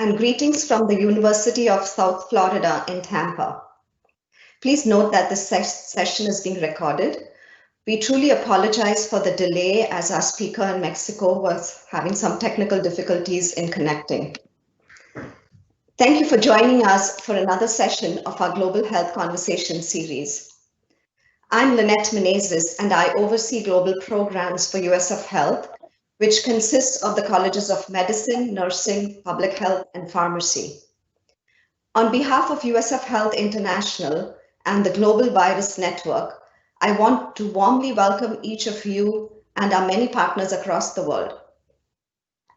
and greetings from the University of South Florida in Tampa. Please note that this session is being recorded. We truly apologize for the delay as our speaker in Mexico was having some technical difficulties in connecting. Thank you for joining us for another session of our Global Health Conversation series. I'm Lynette Menezes, and I oversee global programs for USF Health, which consists of the colleges of medicine, nursing, public health, and pharmacy. On behalf of USF Health International and the Global Virus Network, I want to warmly welcome each of you and our many partners across the world.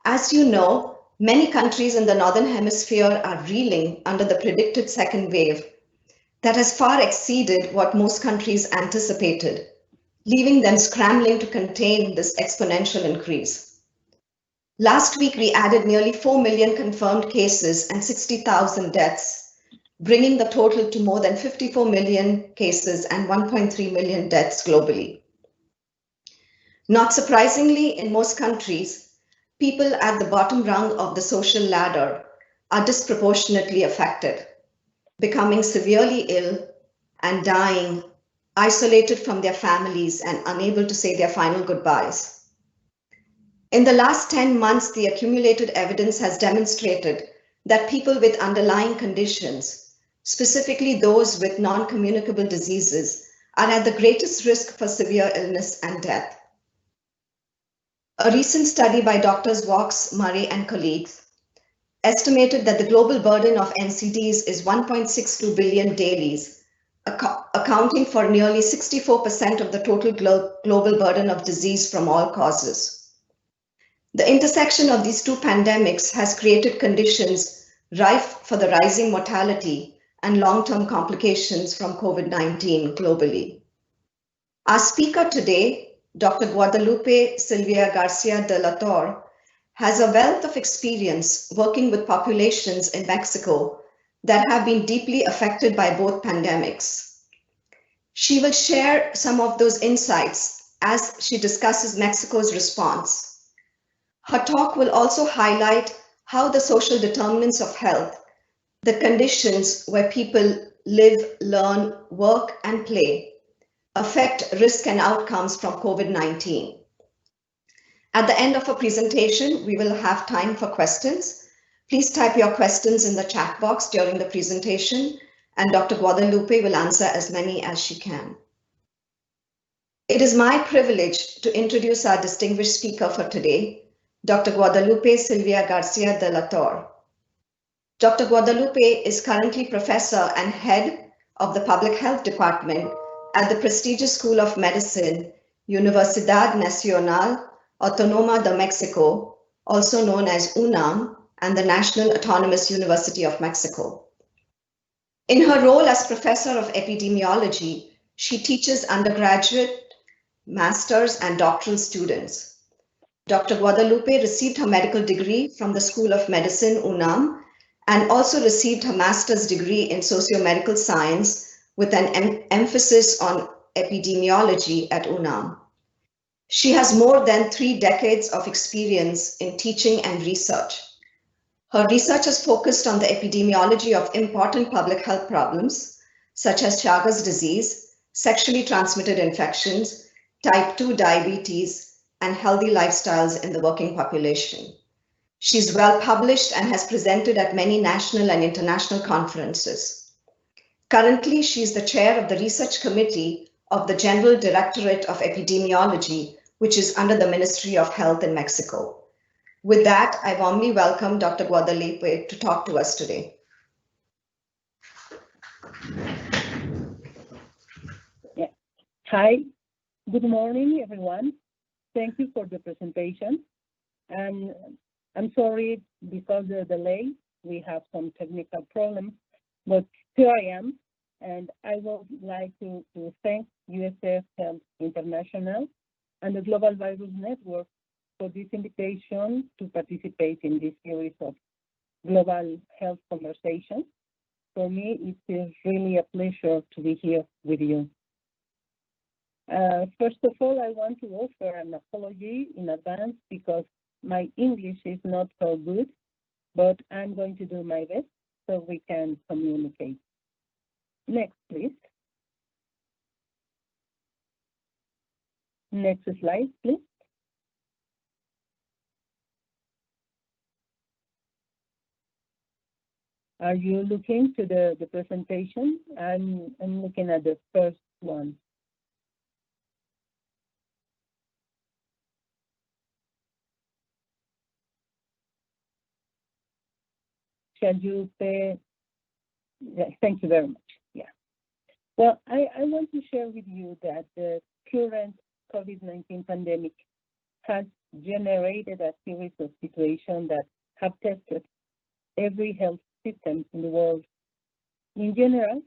As you know, many countries in the Northern Hemisphere are reeling under the predicted second wave that has far exceeded what most countries anticipated, leaving them scrambling to contain this exponential increase. Last week, we added nearly 4 million confirmed cases and 60,000 deaths, bringing the total to more than 54 million cases and 1.3 million deaths globally. Not surprisingly, in most countries, people at the bottom rung of the social ladder are disproportionately affected, becoming severely ill and dying, isolated from their families and unable to say their final goodbyes. In the last 10 months, the accumulated evidence has demonstrated that people with underlying conditions, specifically those with non-communicable diseases, are at the greatest risk for severe illness and death. A recent study by Drs. Wachs, Murray, and colleagues estimated that the global burden of NCDs is 1.62 billion dailies, accounting for nearly 64% of the total global burden of disease from all causes. The intersection of these two pandemics has created conditions rife for the rising mortality and long-term complications from COVID-19 globally. Our speaker today, Dr. Guadalupe Silva Garcia de la Torre, has a wealth of experience working with populations in Mexico that have been deeply affected by both pandemics. She will share some of those insights as she discusses Mexico's response. Her talk will also highlight how the social determinants of health, the conditions where people live, learn, work, and play, affect risk and outcomes from COVID-19. At the end of our presentation, we will have time for questions. Please type your questions in the chat box during the presentation, and Dr. Guadalupe will answer as many as she can. It is my privilege to introduce our distinguished speaker for today, Dr. Guadalupe Silva Garcia de la Torre. Dr. Guadalupe is currently professor and head of the Public Health Department at the prestigious School of Medicine, Universidad Nacional Autónoma de Mexico, also known as UNAM, and the National Autonomous University of Mexico. In her role as professor of epidemiology, she teaches undergraduate, master's, and doctoral students. Dr. Guadalupe received her medical degree from the School of Medicine, UNAM, and also received her master's degree in socio-medical science with an emphasis on epidemiology at UNAM. She has more than 3 decades of experience in teaching and research. Her research has focused on the epidemiology of important public health problems, such as Chagas disease, sexually transmitted infections, type 2 diabetes, and healthy lifestyles in the working population. She's well published and has presented at many national and international conferences. Currently, she is the chair of the research committee of the General Directorate of Epidemiology, which is under the Ministry of Health in Mexico. With that, I warmly welcome Dr. Guadalupe to talk to us today. Yeah. Hi, good morning, everyone. Thank you for the presentation. And I'm sorry because of the delay. We have some technical problems, but here I am. And I would like to thank USF Health International and the Global Virus Network for this invitation to participate in this series of global health conversations. For me, it is really a pleasure to be here with you. First of all, I want to offer an apology in advance because my English is not so good. but I'm going to do my best so we can communicate. Next, please. Next slide, please. Are you looking to the presentation? I'm looking at the first one. Shall you pay? Yeah, thank you very much. Yeah. Well, I want to share with you that the current COVID-19 pandemic has generated a series of situations that have tested every health system in the world. In general,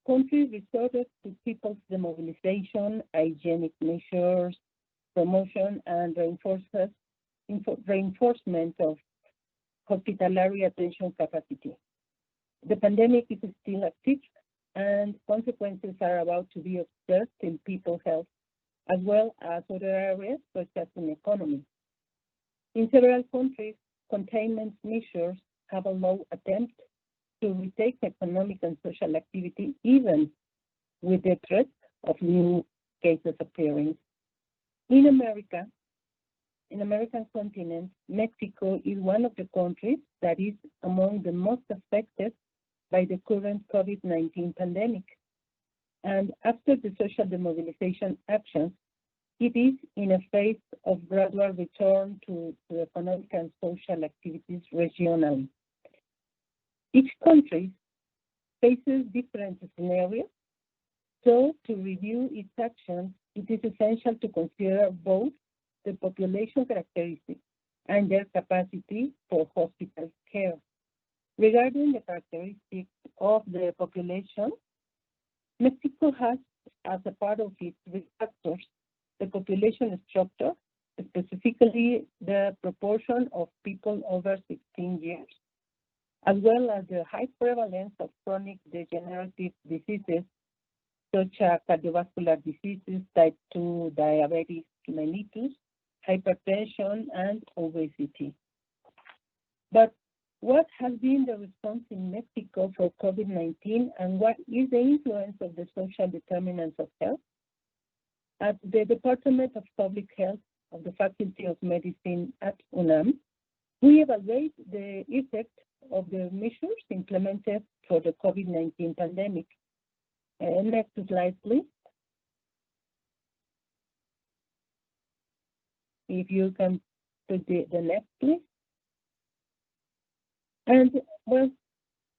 countries resorted to people's demobilization, hygienic measures, promotion, and reinforcement of hospitalary attention capacity. The pandemic is still active, and consequences are about to be observed in people's health, as well as other areas such as in economy. In several countries, containment measures have allowed attempts to retake economic and social activity, even with the threat of new cases appearing. In American continent, Mexico is one of the countries that is among the most affected by the current COVID-19 pandemic. And after the social demobilization actions, it is in a phase of gradual return to economic and social activities regionally. Each country faces different scenarios, so to review its actions, it is essential to consider both the population characteristics and their capacity for hospital care. Regarding the characteristics of the population, Mexico has, as a part of its risk factors, the population structure, specifically the proportion of people over 16 years, as well as the high prevalence of chronic degenerative diseases, such as cardiovascular diseases, type 2 diabetes mellitus, hypertension, and obesity. But what has been the response in Mexico for COVID-19, and what is the influence of the social determinants of health? At the Department of Public Health of the Faculty of Medicine at UNAM, we evaluate the effect of the measures implemented for the COVID-19 pandemic. Next slide, please. If you can put the next, please. And well,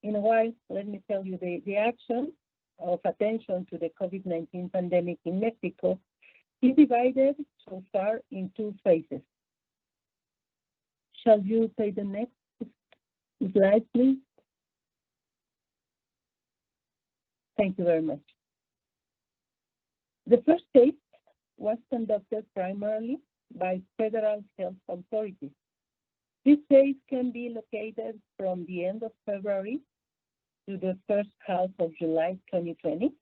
in a while, let me tell you the action of attention to the COVID-19 pandemic in Mexico is divided so far in two phases. Shall you pay the next slide, please? Thank you very much. The first phase was conducted primarily by federal health authorities. This phase can be located from the end of February to the first half of July 2020,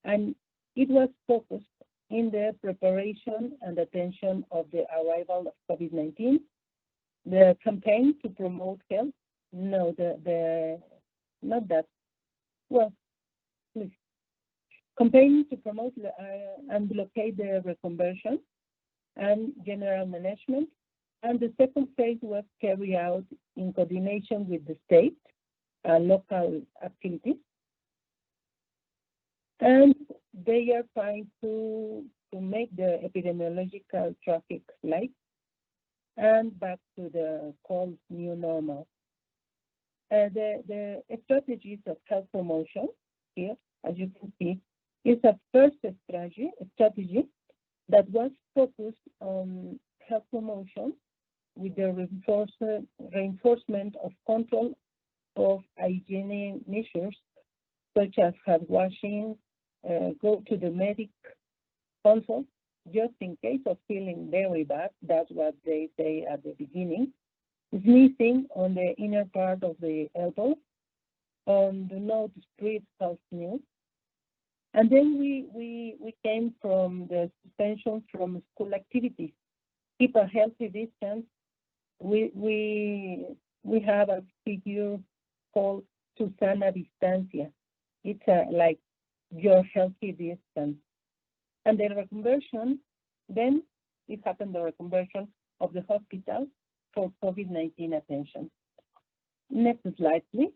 and it was focused in the preparation and attention of the arrival of COVID-19, the campaign to promote health, not that, well, please. Campaign to promote and blockade the reconversion and general management. And the second phase was carried out in coordination with the state, local activities. And they are trying to make the epidemiological traffic light and back to the called new normal. The strategies of health promotion here, as you can see, is a first strategy that was focused on health promotion with the reinforcement of control of hygiene measures, such as hand washing, go to the medic consult, just in case of feeling very bad. That's what they say at the beginning. Sneezing on the inner part of the elbow, on the nose, breathe health news. And then we came from the suspension from school activities. Keep a healthy distance. We we have a figure called Susana Distancia. It's like your healthy distance. And the reconversion, then it happened, the reconversion of the hospital for COVID-19 attention. Next slide, please.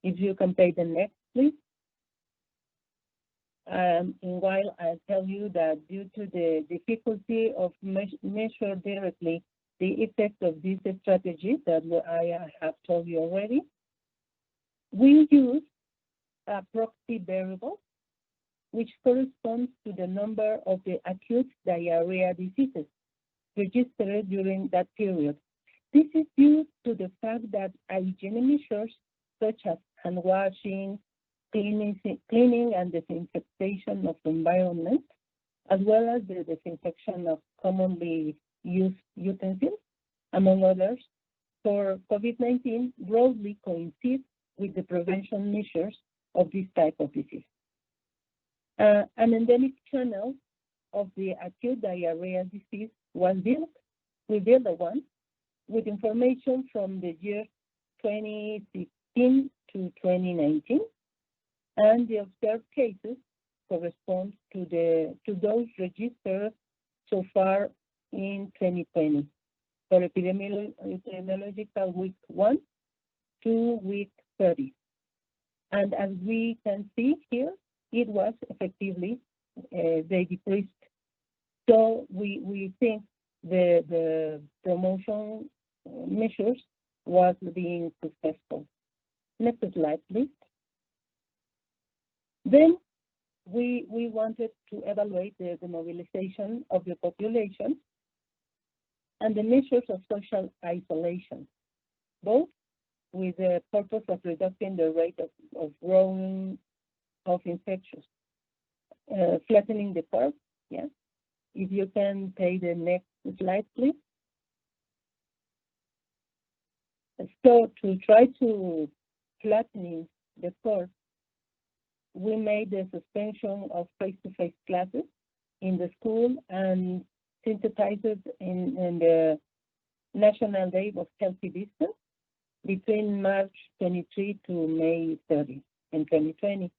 If you can pay the next, please. And while I tell you that due to the difficulty of measure directly the effect of this strategy that I have told you already, we use a proxy variable which corresponds to the number of the acute diarrhea diseases registered during that period. This is due to the fact that hygiene measures such as hand washing, cleaning and disinfection of the environment, as well as the disinfection of commonly used utensils, among others, for COVID-19 broadly coincide with the prevention measures of this type of disease. An endemic channel of the acute diarrhea disease was built. We built one with information from the year 2016 to 2019, and the observed cases correspond to those registered so far in 2020 for epidemiological week 1 to week 30. And as we can see here, it was effectively they decreased. So we think the promotion measures was being successful. Next slide, please. Then we wanted to evaluate the mobilization of the population and the measures of social isolation, both with the purpose of reducing the rate of growing of infections, flattening the curve. Yeah. If you can pay the next slide, please. So to try to flatten the curve, we made the suspension of face-to-face classes in the school and synthesized it in the National Day of Healthy Distance between March 23 to May 30 in 2020.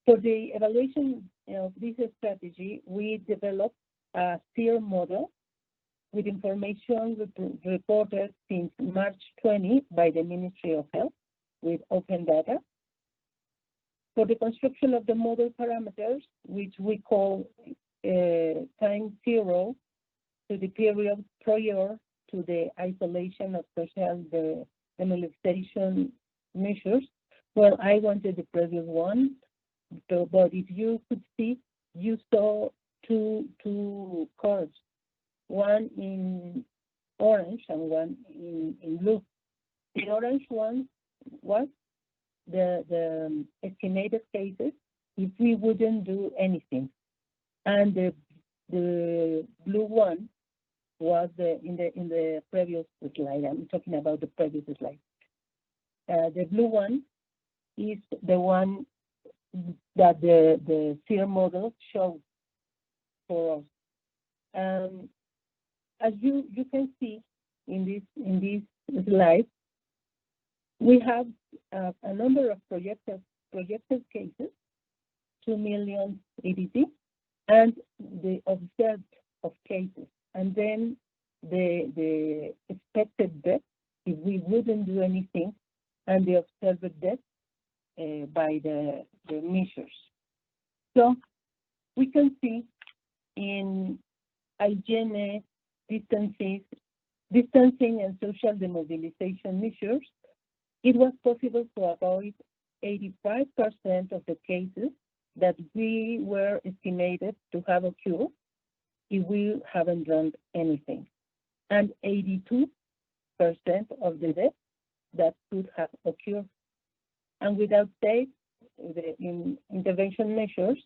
For the evaluation of this strategy, we developed a SEER model with information reported since March 20 by the Ministry of Health with open data. For the construction of the model parameters, which we call time zero to the period prior to the isolation of social demobilization measures, well, I wanted the previous one, but if you could see, you saw two curves, one in orange and one in blue. The orange one was the estimated cases if we wouldn't do anything, and the blue one was in the previous slide. I'm talking about the previous slide. The blue one is the one that the SEER model shows for us. As you can see in this slide, we have a number of projected cases, 2 million EBT, and the observed of cases, and then the expected death if we wouldn't do anything, and the observed death by the measures. So we can see in hygiene, distancing and social demobilization measures, it was possible to avoid 85% of the cases that we were estimated to have occurred if we haven't done anything, and 82% of the deaths that could have occurred. And without the intervention measures,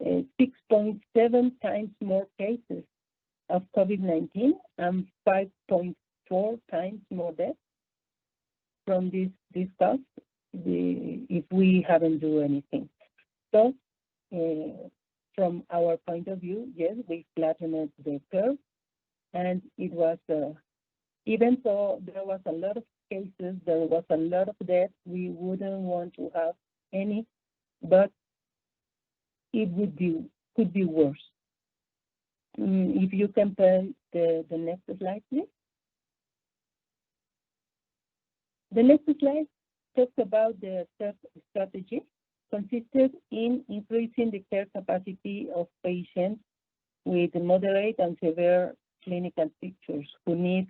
6.7 times more cases of COVID-19 and 5.4 times more deaths from this cause if we haven't done anything. So from our point of view, yes, we flattened the curve, and it was, even though there was a lot of cases, there was a lot of death, we wouldn't want to have any, but it could be worse. If you compare the next slide, please. The next slide talks about the third strategy, consisted in increasing the care capacity of patients with moderate and severe clinical pictures who need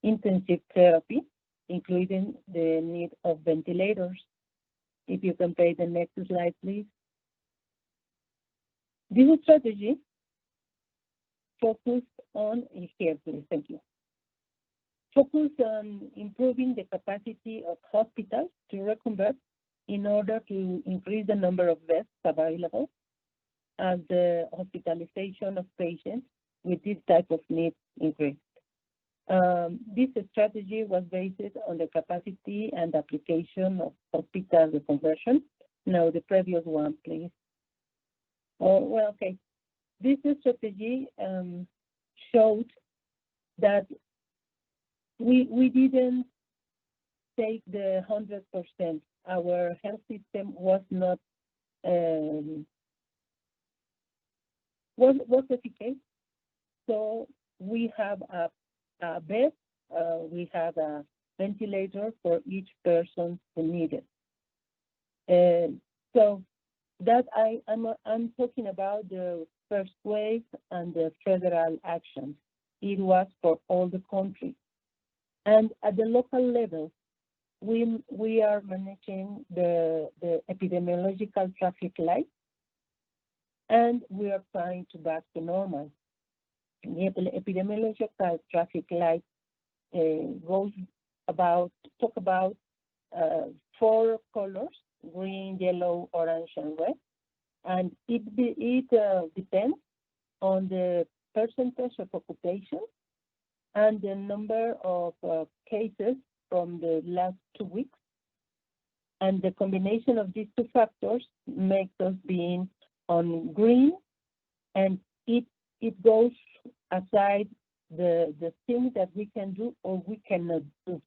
intensive therapy, including the need of ventilators. If you can pay the next slide, please. This strategy focused on, here please, thank you. Focused on improving the capacity of hospitals to reconvert in order to increase the number of beds available as the hospitalization of patients with this type of needs increased. This strategy was based on the capacity and application of hospital reconversion. Now, the previous one, please. Well, okay. This strategy showed that we didn't take the 100%. Our health system was not was efficacious. So we have a bed, we have a ventilator for each person who needed. So that I'm talking about the first wave and the federal actions. It was for all the country. And at the local level, we are managing the epidemiological traffic light, and we are trying to back to normal. The epidemiological traffic light talk about 4 colors: green, yellow, orange, and red. And it depends on the percentage of occupation and the number of cases from the last 2 weeks. And the combination of these 2 factors makes us being on green, and it goes aside the things that we can do or we cannot do.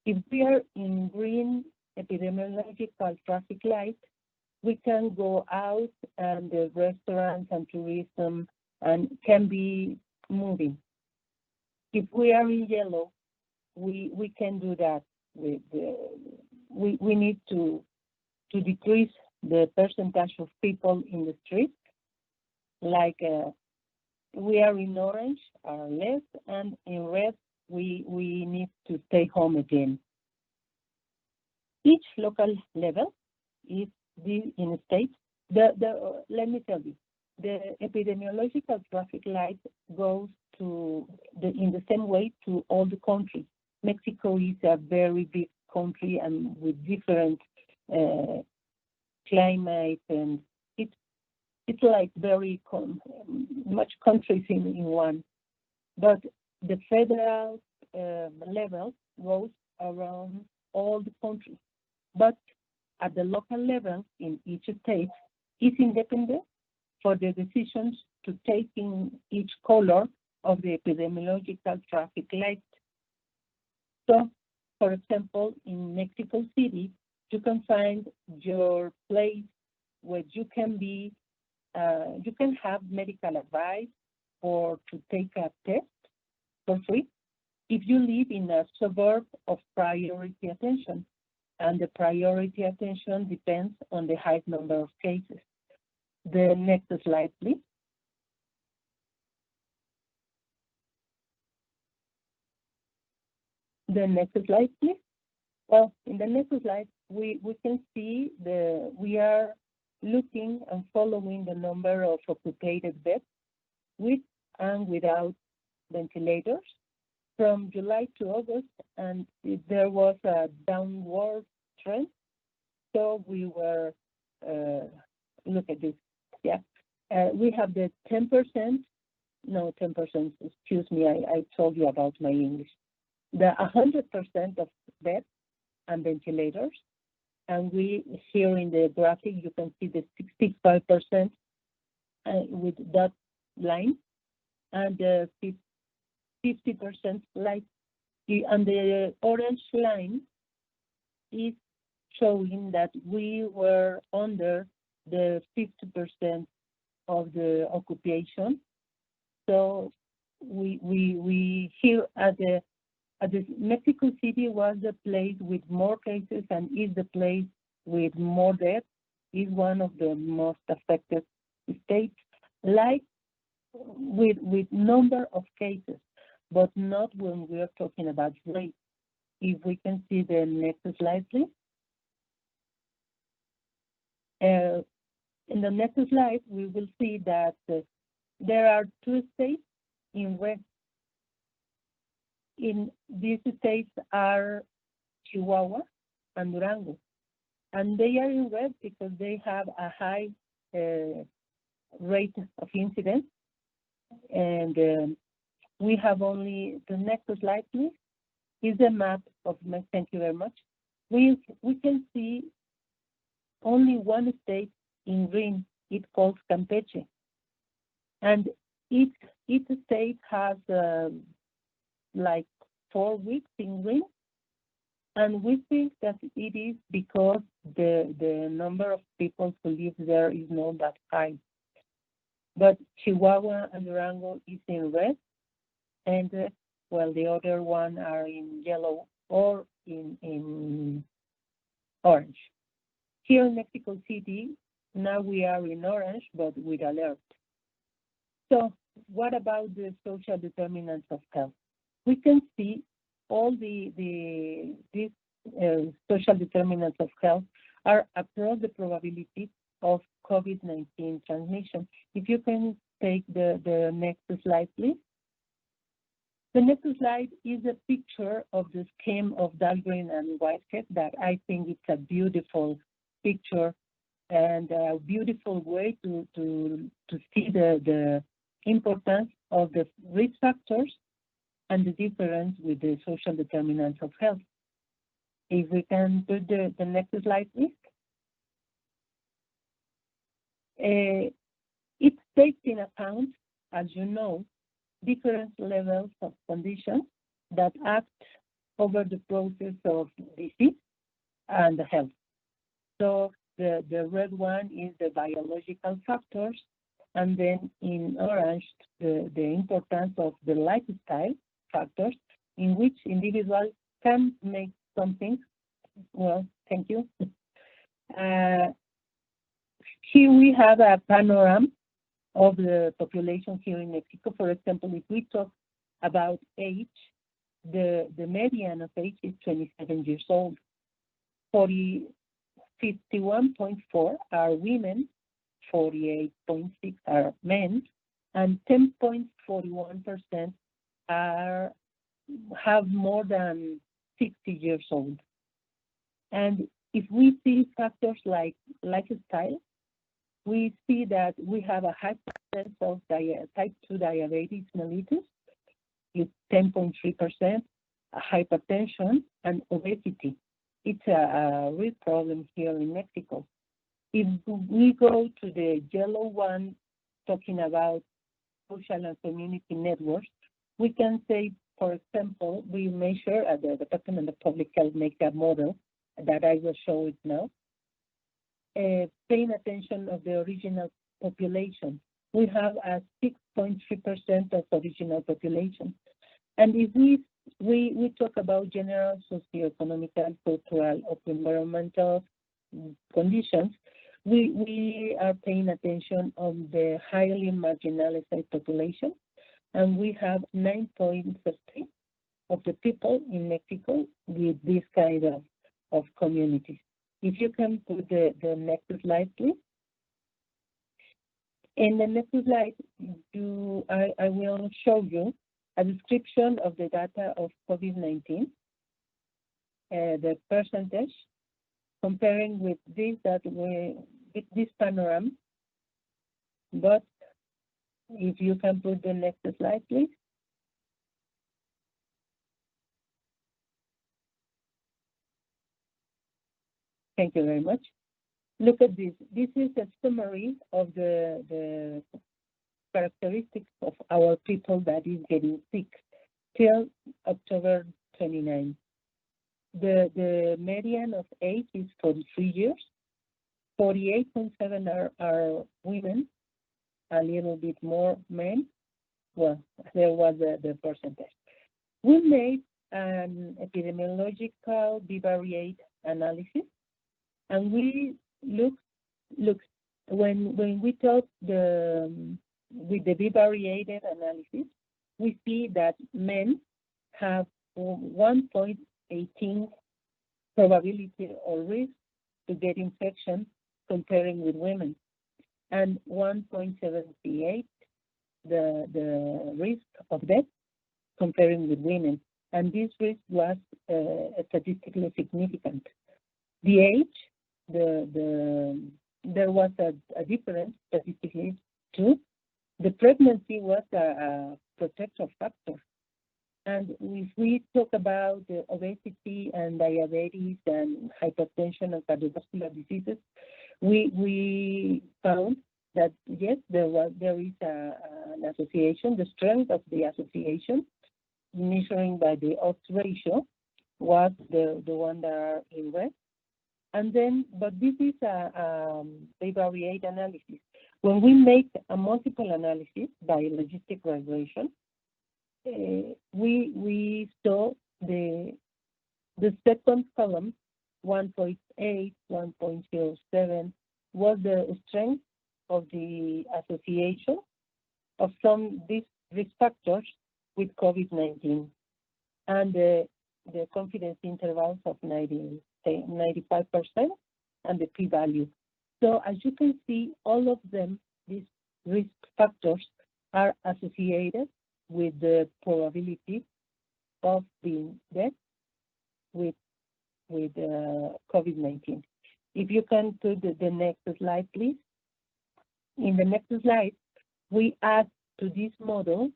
If we are in green epidemiological traffic light, we can go out, and the restaurants and tourism and can be moving. If we are in yellow, we can do that. We need to decrease the percentage of people in the street. Like we are in orange, are less, and in red, we need to stay home again. Each local level is in a state. Let me tell you, the epidemiological traffic light goes in the same way to all the countries. Mexico is a very big country and with different climate, and it's like very much countries in one. But the federal level goes around all the countries. But at the local level in each state is independent for the decisions to take in each color of the epidemiological traffic light. So, for example, in Mexico City, you can find your place where you can have medical advice or to take a test for free if you live in a suburb of priority attention. And the priority attention depends on the high number of cases. The next slide, please. The next slide, please. Well, in the next slide, we can see we are looking and following the number of occupied beds with and without ventilators from July to August, and there was a downward trend. So we were, look at this, yeah. We have the 10%, no, 10%, excuse me, I told you about my English. The 100% of beds and ventilators, and we here in the graphic, you can see the 65% with that line, and 50% light. And the orange line is showing that we were under the 50% of the occupation. So we here at the Mexico City was the place with more cases and is the place with more deaths, is one of the most affected states, like with number of cases, but not when we are talking about rate. If we can see the next slide, please. In the next slide, we will see that there are two states in red. In these states are Chihuahua and Durango, and they are in red because they have a high rate of incidence. And we have only the next slide, please. Is a map of, thank you very much. We can see only one state in green. It's called Campeche, and each state has like 4 weeks in green, and we think that it is because the number of people who live there is not that high. But Chihuahua and Durango is in red, and well, the other one are in yellow or in orange. Here in Mexico City, now we are in orange, but with alert. So what about the social determinants of health? We can see all these social determinants of health are across the probability of COVID-19 transmission. If you can take the next slide, please. The next slide is a picture of the scheme of Dahlgren and Whitehead that I think it's a beautiful picture and a beautiful way to see the importance of the risk factors and the difference with the social determinants of health. If we can put the next slide, please. It takes in account, as you know, different levels of conditions that act over the process of disease and health. So the red one is the biological factors, and then in orange, the importance of the lifestyle factors in which individuals can make something. Well, thank you. Here we have a panorama of the population here in Mexico. For example, if we talk about age, the median of age is 27 years old. 51.4 are women, 48.6 are men, and 10.41% have more than 60 years old. And if we see factors like lifestyle, we see that we have a high percent of type 2 diabetes mellitus, is 10.3%, hypertension, and obesity. It's a real problem here in Mexico. If we go to the yellow one, talking about social and community networks, we can say, for example, we measure at the Department of Public Health make a model that I will show it now. Paying attention of the original population. We have a 6.3% of original population. And if we talk about general socioeconomic, cultural, or environmental conditions, we are paying attention on the highly marginalized population. And we have 9.30 of the people in Mexico with this kind of communities. If you can put the next slide, please. In the next slide, I will show you a description of the data of COVID-19, the percentage, comparing with this with this panorama. But if you can put the next slide, please. Thank you very much. look at this. This is a summary of the characteristics of our people that is getting sick till October 29. The median of age is 43 years. 48.7 are women, a little bit more men. Well, there was the percentage. We made an epidemiological bivariate analysis, and we look when we talk with the bivariated analysis, we see that men have 1.18 probability or risk to get infection comparing with women, and 1.78 the risk of death comparing with women. And this risk was statistically significant. The age, there was a difference statistically too. The pregnancy was a protective factor. And if we talk about obesity and diabetes and hypertension and cardiovascular diseases, we found that yes, there is an association. The strength of the association, measuring by the odds ratio, was the one that are in red. And then, but this is a bivariate analysis. When we make a multiple analysis by logistic regression, we saw the second column, 1.8, 1.07, was the strength of the association of these risk factors with COVID-19, and the confidence intervals of 95% and the p-value. So as you can see, all of them, these risk factors, are associated with the probability of being dead with COVID-19. If you can put the next slide, please. In the next slide, we add to this model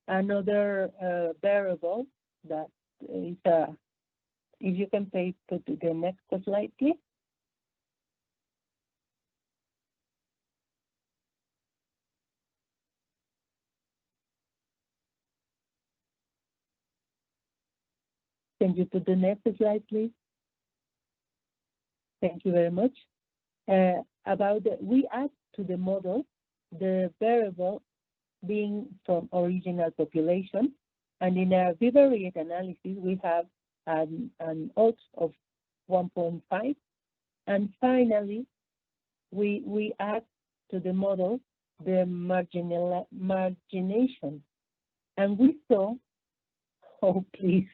another variable that is if you can put the next slide, please. Can you put the next slide, please? Thank you very much. We add to the model the variable being from original population, and in our bivariate analysis, we have an odds of 1.5, and finally, we add to the model the margination, and we saw, oh please,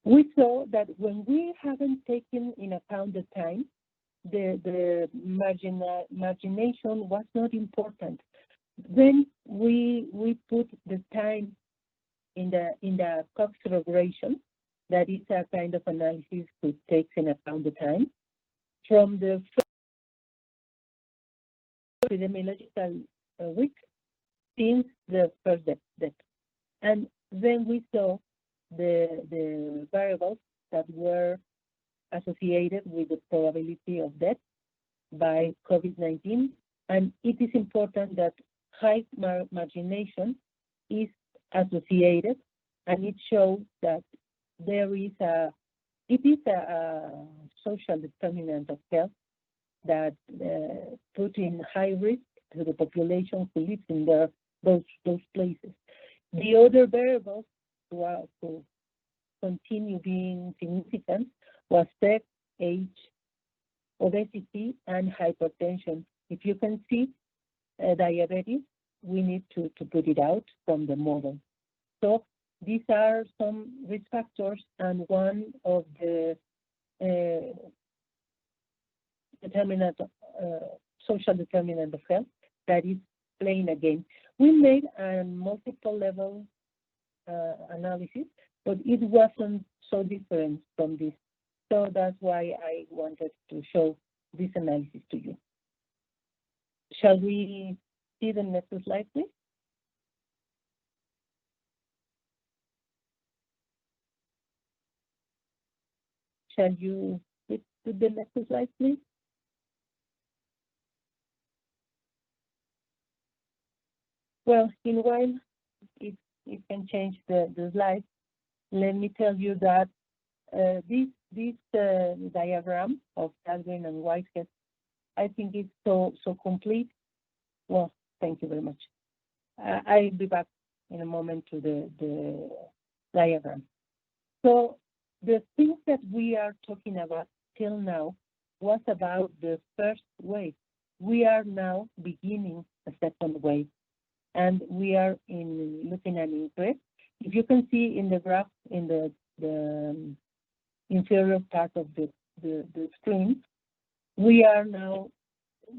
we saw that when we haven't taken in account the time, the margination was not important. Then we put the time in the Cox regression, that is a kind of analysis which takes in account the time from the epidemiological week since the first death. And then we saw the variables that were associated with the probability of death by COVID-19. And it is important that high margination is associated, and it shows that it is a social determinant of health that put in high risk to the population who lives in those places. The other variables to continue being significant was sex, age, obesity, and hypertension. If you can see diabetes, we need to put it out from the model. So these are some risk factors, and one of the social determinant of health that is playing a game. We made a multiple level analysis, but it wasn't so different from this. So that's why I wanted to show this analysis to you. Shall we see the next slide, please? Shall you to the next slide, please. Well, in a while, it can change the slide. Let me tell you that this diagram of Dahlgren and Whitehead, I think it's so complete. Well, thank you very much. I'll be back in a moment to the diagram. So the things that we are talking about till now was about the first wave. We are now beginning a second wave, and we are looking at increase. If you can see in the graph in the inferior part of the screen, we are now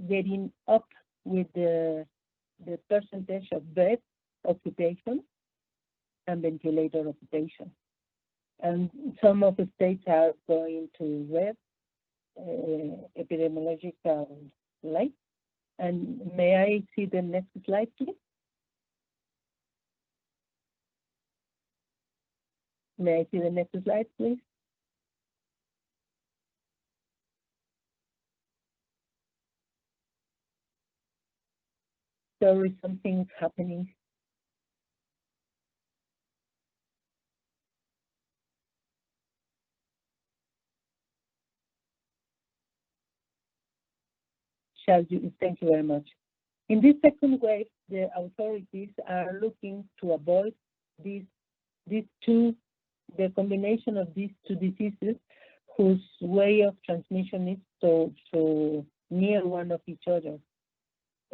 getting up with the percentage of bed occupation and ventilator occupation. And some of the states are going to red epidemiological light. And may I see the next slide, please? May I see the next slide, please? There is something happening. Thank you very much. In this second wave, the authorities are looking to avoid the combination of these two diseases whose way of transmission is so near one of each other,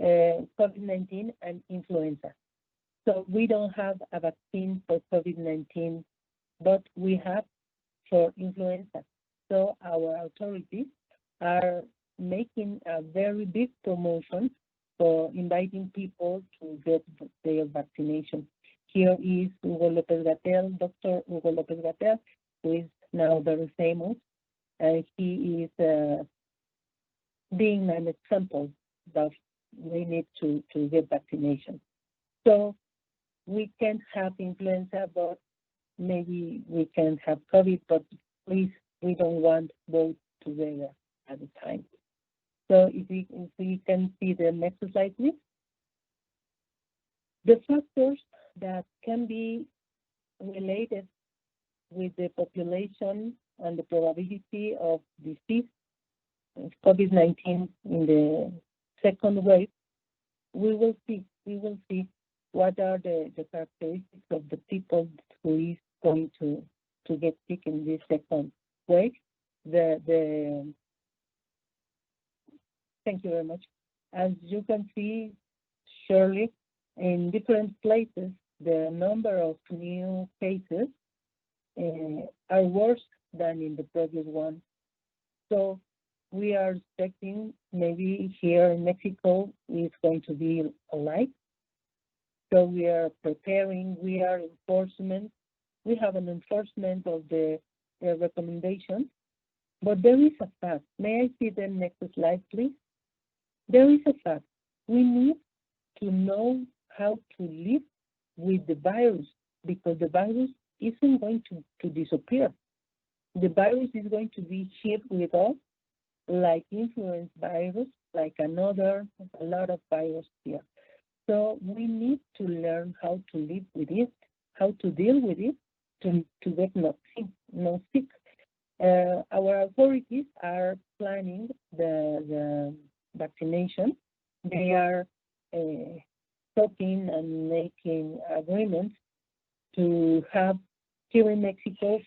COVID-19 and influenza. So we don't have a vaccine for COVID-19, but we have for influenza. So our authorities are making a very big promotion for inviting people to get their vaccination. Here is Hugo Lopez-Gatell, Dr. Hugo Lopez-Gatell, who is now very famous. He is being an example that we need to get vaccination. So we can't have influenza, but maybe we can have COVID, but please, we don't want both together at the time. So if we can see the next slide, please. The factors that can be related with the population and the probability of disease of COVID-19 in the second wave, we will see what are the characteristics of the people who is going to get sick in this second wave. Thank you very much. As you can see, surely, in different places, the number of new cases are worse than in the previous one. So we are expecting maybe here in Mexico it's going to be alike. So we are preparing, we have an enforcement of the recommendations, but there is a fact. May I see the next slide, please? There is a fact. We need to know how to live with the virus, because the virus isn't going to disappear. The virus is going to be here with us, like influenza virus, like a lot of virus here. So we need to learn how to live with it, how to deal with it, to get not sick. Our authorities are planning the vaccination. They are talking and making agreements to have here in Mexico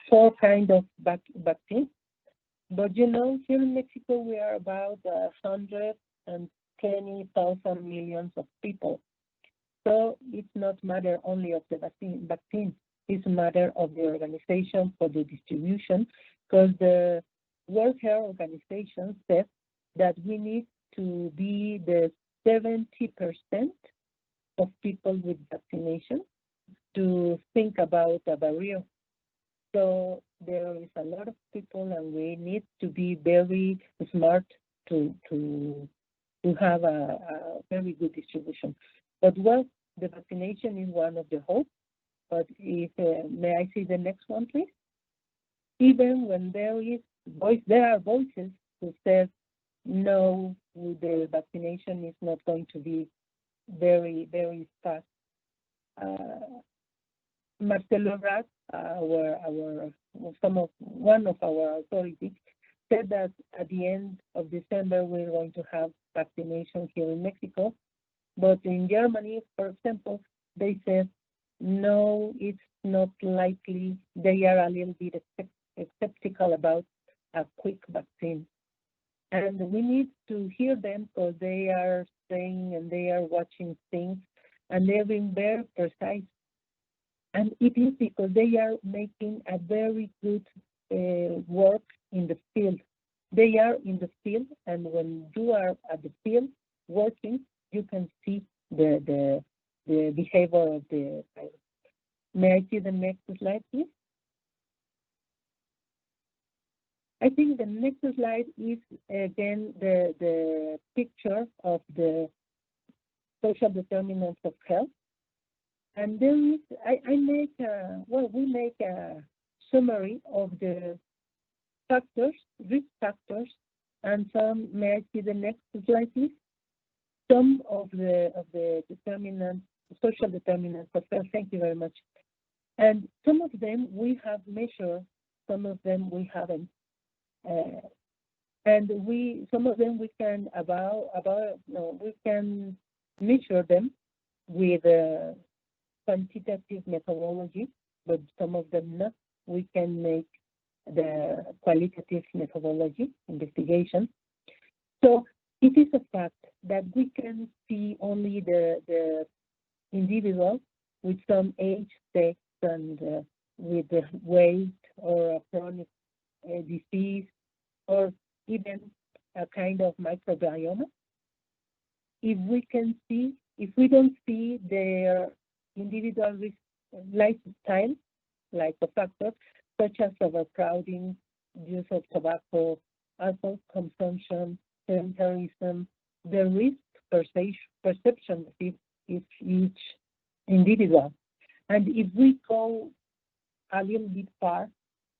4 kinds of vaccines. But you know, here in Mexico we are about 120,000 million of people. So it's not a matter only of the vaccine. It's a matter of the organization for the distribution, because the World Health Organization says that we need to be the 70% of people with vaccination to think about a barrier. So there is a lot of people, and we need to be very smart to have a very good distribution. But well, the vaccination is one of the hopes. But if may I see the next one, please? Even when there is there are voices who say, no, the vaccination is not going to be very, very fast. Marcelo Ebrard, one of our authorities, said that at the end of December we're going to have vaccination here in Mexico, but in Germany, for example, they said no, it's not likely. They are a little bit skeptical about a quick vaccine, and we need to hear them because they are saying and they are watching things, and they're being very precise. And it is because they are making a very good work in the field. They are in the field, and when you are at the field working, you can see the behavior of the virus. May I see the next slide, please? I think the next slide is again the picture of the social determinants of health. And there is, we make a summary of the factors, risk factors, and some, may I see the next slide, please? Some of the determinants, social determinants of health, thank you very much. And some of them we have measured, some of them we haven't. And some of them we can we can measure them with quantitative methodology, but some of them not. We can make the qualitative methodology investigation. So it is a fact that we can see only the individual with some age, sex, and with the weight or a chronic disease, or even a kind of microbiome. If we don't see their individual risk lifestyle, like a factor such as overcrowding, use of tobacco, alcohol consumption, sedentarism, the risk perception of each individual. And if we go a little bit far,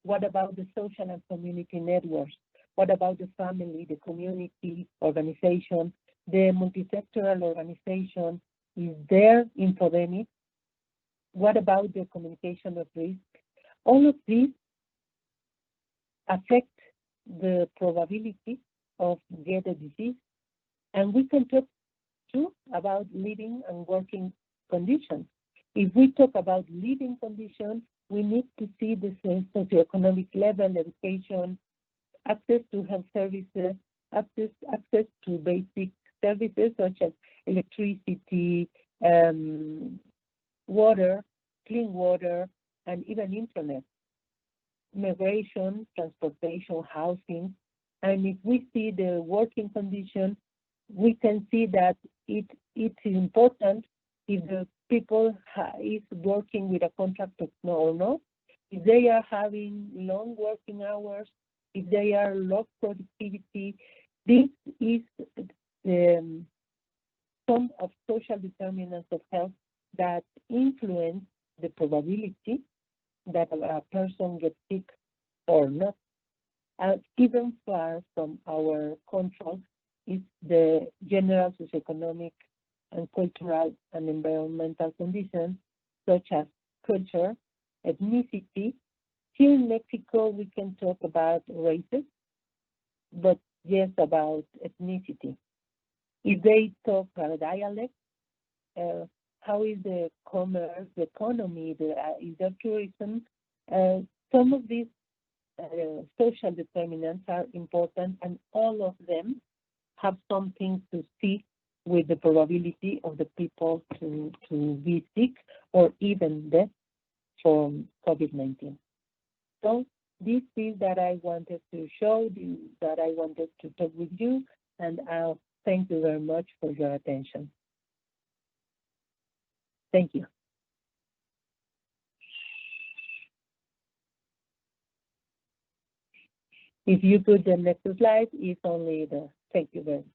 what about the social and community networks? What about the family, the community organization, the multisectoral organization? Is there infodemic? What about the communication of risk? All of these affect the probability of get a disease. And we can talk too about living and working conditions. If we talk about living conditions, we need to see the socioeconomic level, education, access to health services, access to basic services such as electricity, water, clean water, and even internet, migration, transportation, housing. And if we see the working condition, we can see that it's important if the people is working with a contract or not, if they are having long working hours, if they are low productivity. This is some of social determinants of health that influence the probability that a person gets sick or not. Even far from our control is the general socioeconomic and cultural and environmental conditions, such as culture, ethnicity. Here in Mexico, we can talk about races, but yes, about ethnicity. If they talk about dialect, how is the commerce, the economy, is there tourism? Some of these social determinants are important, and all of them have something to see with the probability of the people to be sick or even death from COVID-19. So this is that I wanted to show, that I wanted to talk with you, and I'll thank you very much for your attention. Thank you. If you put the next slide, it's only the thank you very much.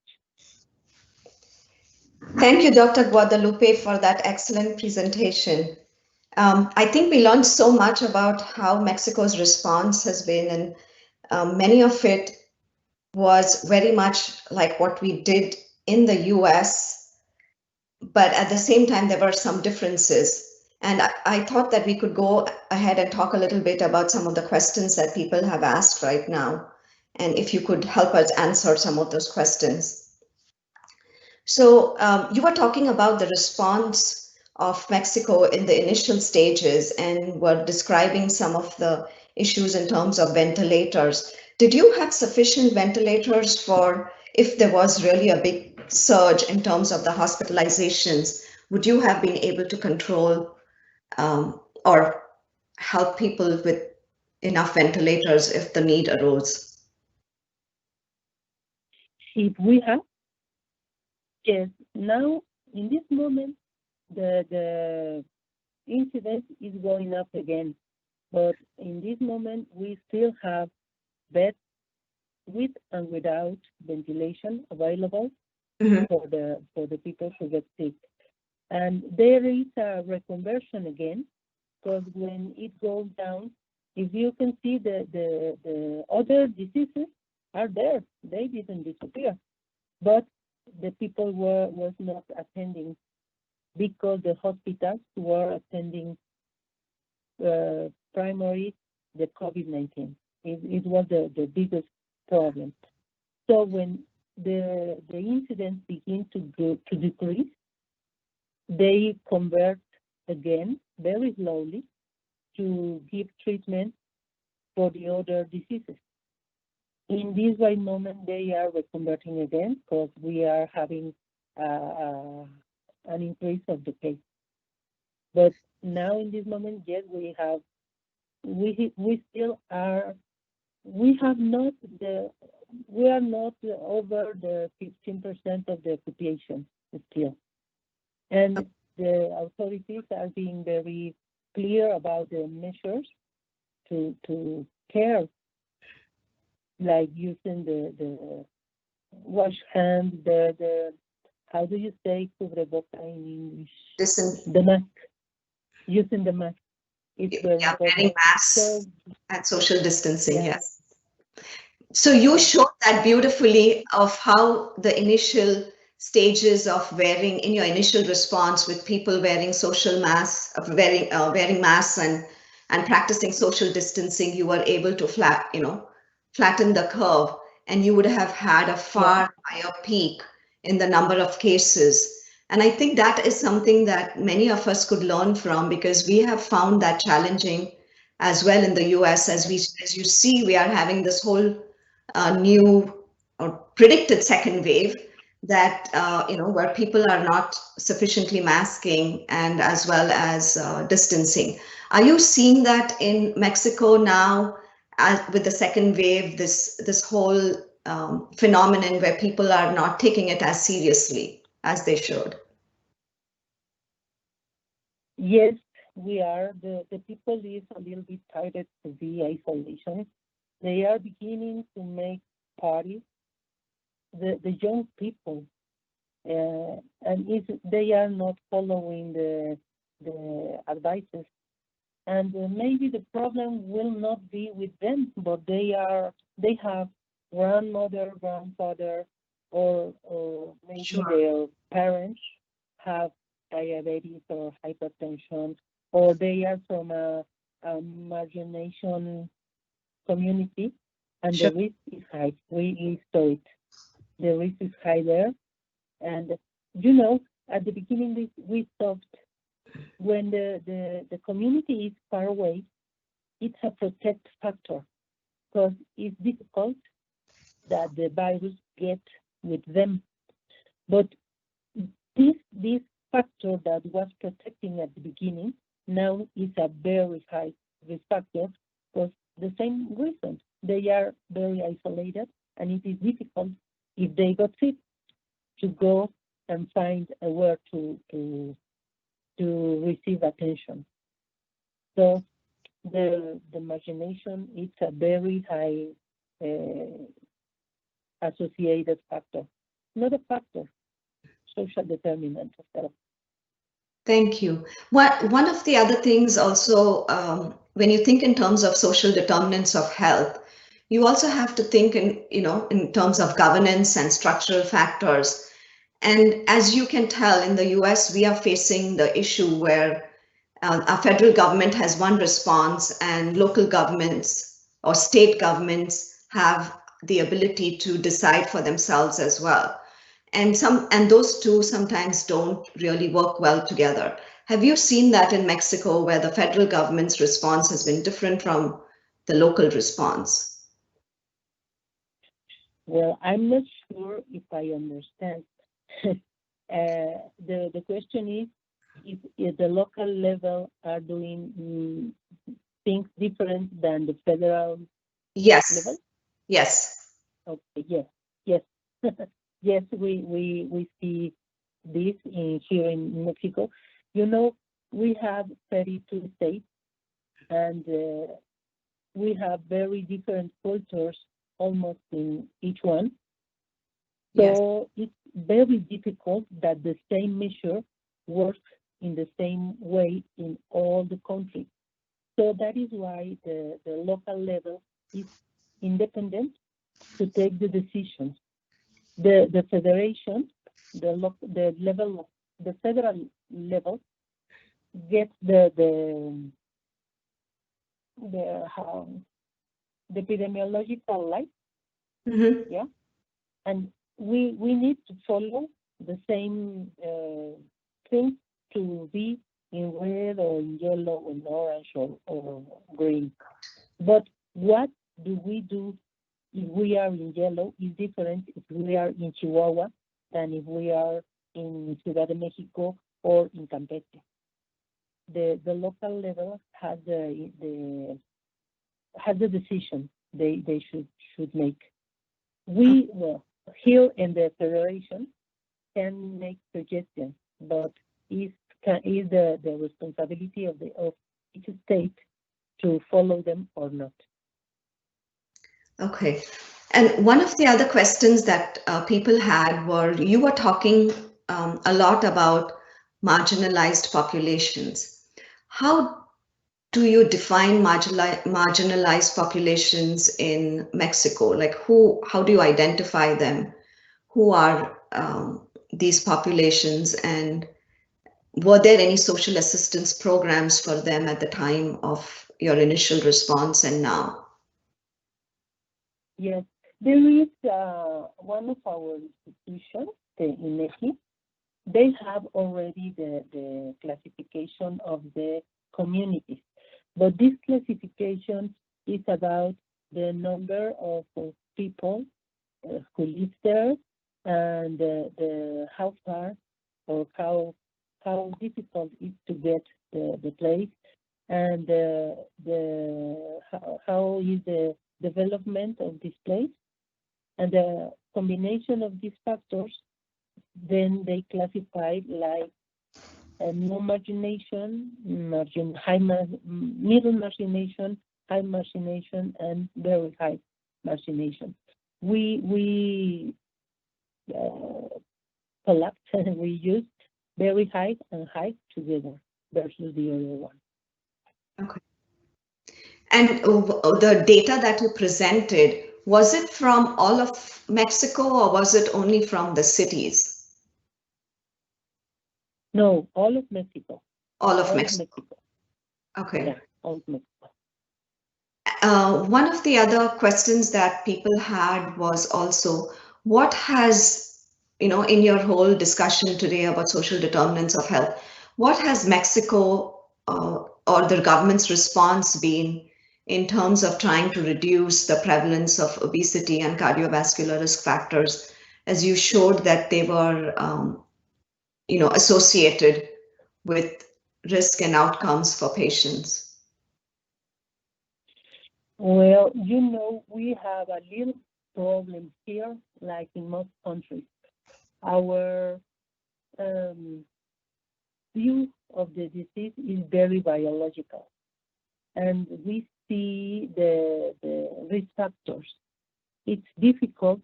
Thank you, Dr. Guadalupe, for that excellent presentation. I think we learned so much about how Mexico's response has been, and Many of it was very much like what we did in the US, but at the same time, there were some differences. And I thought that we could go ahead and talk a little bit about some of the questions that people have asked right now. And if you could help us answer some of those questions. So you were talking about the response of Mexico in the initial stages and were describing some of the issues in terms of ventilators. Did you have sufficient ventilators for if there was really a big surge in terms of the hospitalizations? Would you have been able to control or help people with enough ventilators if the need arose? If we have, yes, now in this moment, the incidence is going up again. But in this moment, we still have beds with and without ventilation available for the people who get sick. And there is a reconversion again, because when it goes down, if you can see the other diseases are there, they didn't disappear, but the people was not attending because the hospitals were attending primary the COVID-19. It was the biggest problem. So when the incidents begin to decrease, they convert again very slowly to give treatment for the other diseases. In this right moment, they are reconverting again because we are having an increase of the case. But now in this moment, yes, we are not over the 15% of the occupation still. And the authorities are being very clear about the measures to care, like using the wash hands, the how do you say cubreboca in English? The mask. Using the mask. It's very important. Wearing masks and social distancing, yes. So you showed that beautifully of how the initial stages of wearing in your initial response with people wearing social masks, wearing masks and practicing social distancing, you were able to flatten the curve, and you would have had a far higher peak in the number of cases. And I think that is something that many of us could learn from, because we have found that challenging as well in the US. As you see, we are having this whole new or predicted second wave that where people are not sufficiently masking and as well as distancing. Are you seeing that in Mexico now with the second wave, this whole phenomenon where people are not taking it as seriously as they should? Yes, we are. The people is a little bit tired to the isolation. They are beginning to make parties. The young people, and they are not following the advices. And maybe the problem will not be with them, but they have grandmother, grandfather, or maybe their parents have diabetes or hypertension, or they are from a margination community, and the risk is high. We saw it. The risk is high there. And at the beginning we thought when the community is far away, it's a protect factor, because it's difficult that the virus get with them. But this factor that was protecting at the beginning now is a very high risk factor, because the same reason, they are very isolated, and it is difficult if they got sick to go and find a where to receive attention. So the margination is a very high associated factor, not a factor, social determinant of health. Thank you. One of the other things also, when you think in terms of social determinants of health, you also have to think in terms of governance and structural factors. And as you can tell, in the US, we are facing the issue where our federal government has one response and local governments or state governments have the ability to decide for themselves as well. And those two sometimes don't really work well together. Have you seen that in Mexico, where the federal government's response has been different from the local response? Well, I'm not sure if I understand. The question is if the local level are doing things different than the federal level? Yes. Okay, yes. Yes, we see this here in Mexico. You know, we have 32 states, and we have very different cultures almost in each one. So it's very difficult that the same measure works in the same way in all the countries. So that is why the local level is independent to take the decisions. The federation, the federal level gets the epidemiological light, yeah, and we need to follow the same thing to be in red or in yellow or in orange or green. But what do we do if we are in yellow is different if we are in Chihuahua than if we are in Ciudad de Mexico or in Campeche. The local level has the decision they should make. We here in the federation can make suggestions, but is the responsibility of each state to follow them or not. Okay. And one of the other questions that people had were, you were talking a lot about marginalized populations. How do you define marginalized populations in Mexico? Like how do you identify them? Who are these populations, and were there any social assistance programs for them at the time of your initial response and now? Yes, there is one of our institutions, the INEGI. They have already the classification of the communities, but this classification is about the number of people who live there and how far or how difficult it is to get the place, and how is the development of this place, and the combination of these factors, then they classify like no margination, middle margination, high margination, and very high margination. We collapse and we use very high and high together versus the other one. Okay. And the data that you presented, was it from all of Mexico or was it only from the cities? No, all of Mexico. All of Mexico. Okay. Yeah, all of Mexico. One of the other questions that people had was also, what has, in your whole discussion today about social determinants of health, what has Mexico or the government's response been in terms of trying to reduce the prevalence of obesity and cardiovascular risk factors, as you showed that they were, associated with risk and outcomes for patients? Well, we have a little problem here, like in most countries. Our view of the disease is very biological, and we see the risk factors. It's difficult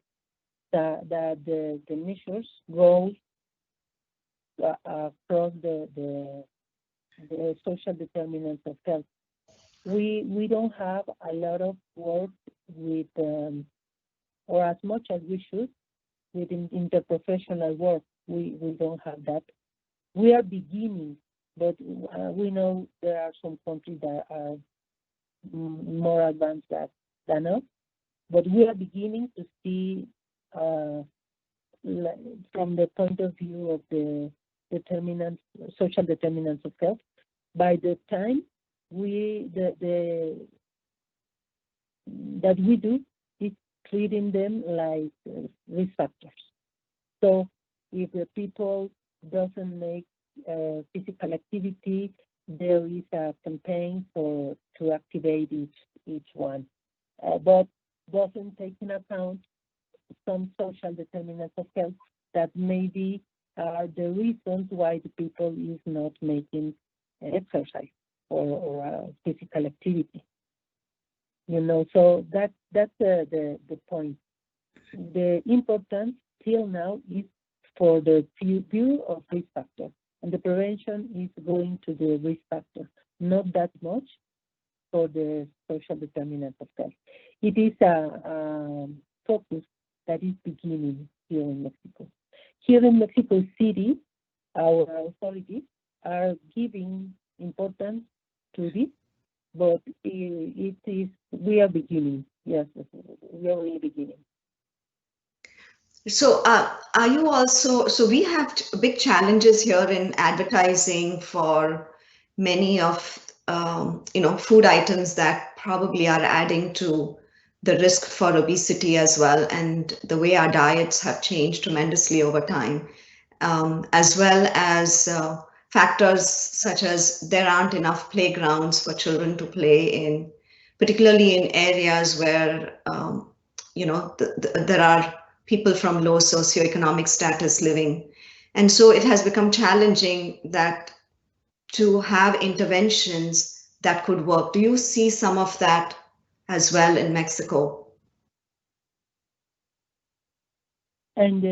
that the measures go across the social determinants of health. we don't have a lot of work with, or as much as we should, with interprofessional work. We don't have that. We are beginning, but we know there are some countries that are more advanced than us. But we are beginning to see, from the point of view of the determinants, social determinants of health, by the time that we do is treating them like risk factors. So if the people doesn't make physical activity, there is a campaign to activate each one, but doesn't take into account some social determinants of health that maybe are the reasons why the people is not making exercise or physical activity. So that's the point. The importance till now is for the view of risk factor, and the prevention is going to the risk factor, not that much for the social determinants of health. It is a focus that is beginning here in Mexico. Here in Mexico City, our authorities are giving importance to this, but we are beginning. Yes, we are really beginning. So are you also, so we have big challenges here in advertising for many of, food items that probably are adding to the risk for obesity as well, and the way our diets have changed tremendously over time, as well as factors such as there aren't enough playgrounds for children to play in, particularly in areas where, there are people from low socioeconomic status living. And so it has become challenging that to have interventions that could work. Do you see some of that as well in Mexico? And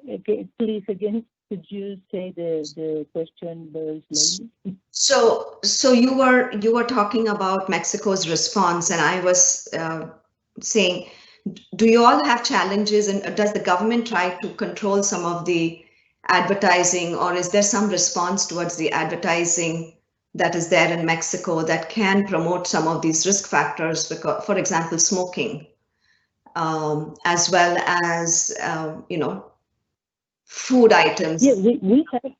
okay, please again, could you say the question very slowly? So you were talking about Mexico's response, and I was saying, do you all have challenges, and does the government try to control some of the advertising, or is there some response towards the advertising that is there in Mexico that can promote some of these risk factors, because, for example, smoking, as well as, food items? Yeah, we have,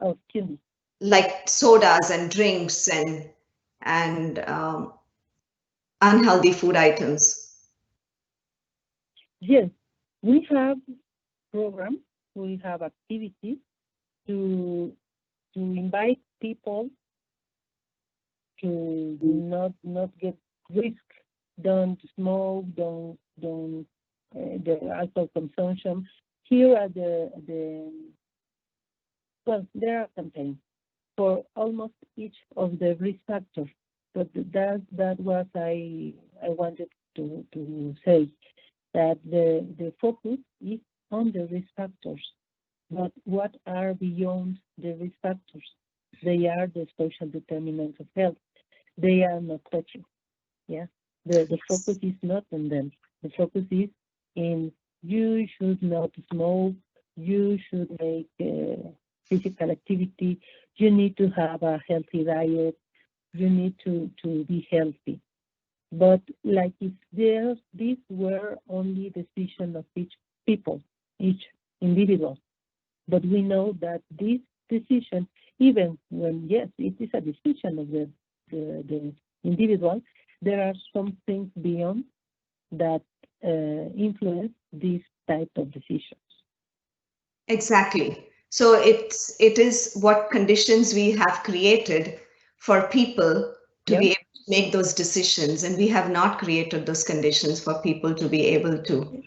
excuse me. Like sodas and drinks and unhealthy food items. Yes, we have programs, we have activities to invite people to not get risk. Don't smoke, don't the alcohol consumption. Here are there are campaigns for almost each of the risk factors. But that was I wanted to say, that the focus is on the risk factors. But what are beyond the risk factors? They are the social determinants of health. They are not touching. Yeah, the focus is not on them. The focus is in you should not smoke. You should make physical activity. You need to have a healthy diet. You need to be healthy. But like if these were only decision of each people, each individual. But we know that this decision, even when, yes, it is a decision of the individual, there are some things beyond that influence these type of decisions. Exactly. So it is what conditions we have created for people to be able to make those decisions, and we have not created those conditions for people to be able to.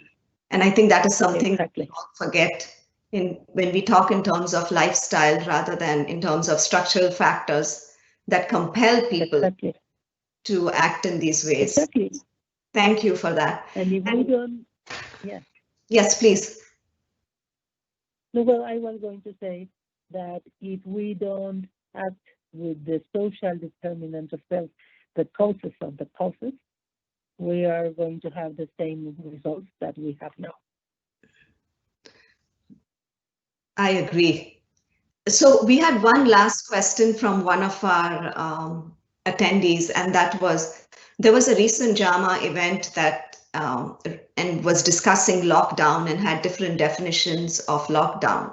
And I think that is something that we all forget when we talk in terms of lifestyle rather than in terms of structural factors that compel people to act in these ways. Exactly. Thank you for that. And if we don't, yeah. Yes, please. No, well, I was going to say that if we don't act with the social determinants of health, the causes of the causes, we are going to have the same results that we have now. I agree. So we had one last question from one of our attendees, and that was, there was a recent JAMA event that and was discussing lockdown and had different definitions of lockdown.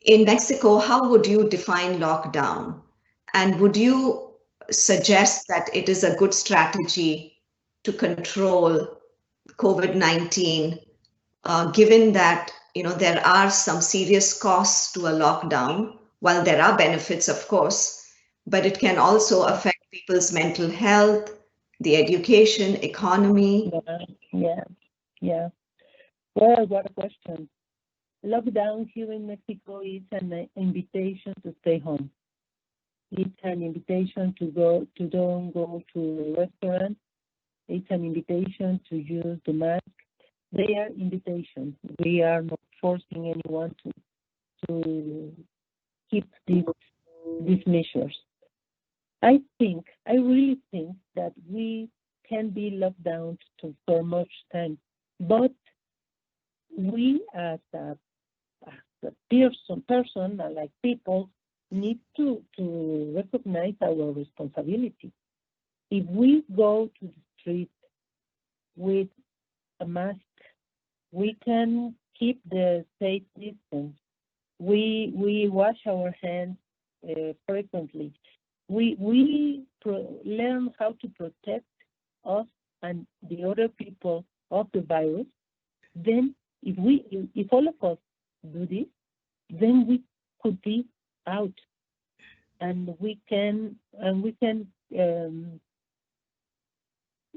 In Mexico, how would you define lockdown? And would you suggest that it is a good strategy to control COVID-19, given that there are some serious costs to a lockdown, while there are benefits, of course, but it can also affect people's mental health, the education, economy? Yeah. Well, what a question. Lockdown here in Mexico is an invitation to stay home. It's an invitation to don't go to restaurants. It's an invitation to use the mask. They are invitations. We are not forcing anyone to keep these measures. I really think that we can be locked down for much time, but we as a person, like people, need to recognize our responsibility. If we go to the street with a mask, we can keep the safe distance. We wash our hands frequently. We learn how to protect us and the other people of the virus. Then, if all of us do this, then we could be out, and we can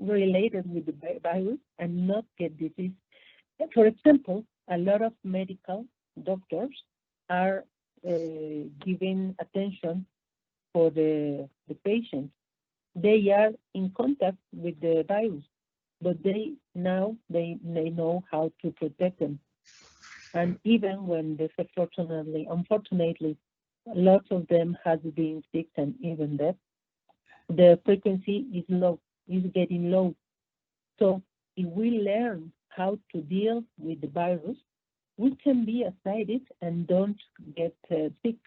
relate it with the virus and not get disease. For example, a lot of medical doctors are giving attention for the patients. They are in contact with the virus, but they know how to protect them. And even when unfortunately, lots of them have been sick and even dead, the frequency is getting low. So if we learn how to deal with the virus, we can be aside and don't get sick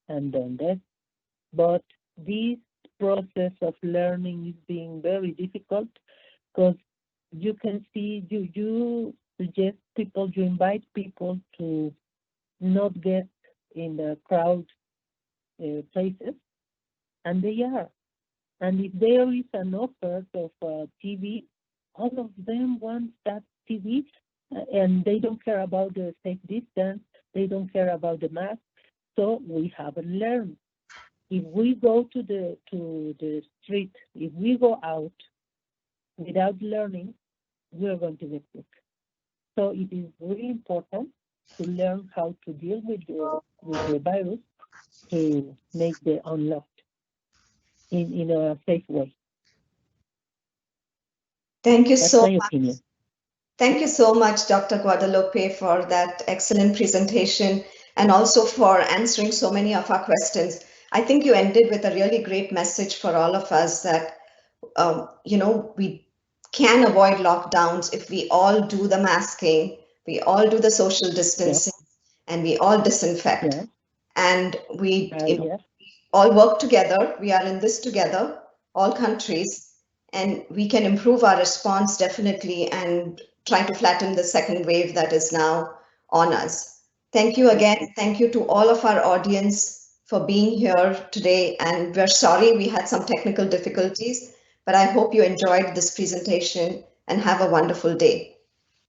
and then dead. But this process of learning is being very difficult, because you can see, you suggest people, you invite people to not get in the crowd places, and they are. And if there is an offer of TV, all of them want that TV, and they don't care about the safe distance, they don't care about the mask. So we haven't learned. If we go to the street, if we go out without learning, we're going to get sick. So it is really important to learn how to deal with the virus, to make the unlocked in a safe way. Thank you so much. Opinion. Thank you so much, Dr. Guadalupe, for that excellent presentation and also for answering so many of our questions. I think you ended with a really great message for all of us that, we can avoid lockdowns if we all do the masking, we all do the social distancing, and we all disinfect. And we all work together. We are in this together, all countries, and we can improve our response definitely and try to flatten the second wave that is now on us. Thank you again. Thank you to all of our audience for being here today. And we're sorry we had some technical difficulties, but I hope you enjoyed this presentation and have a wonderful day.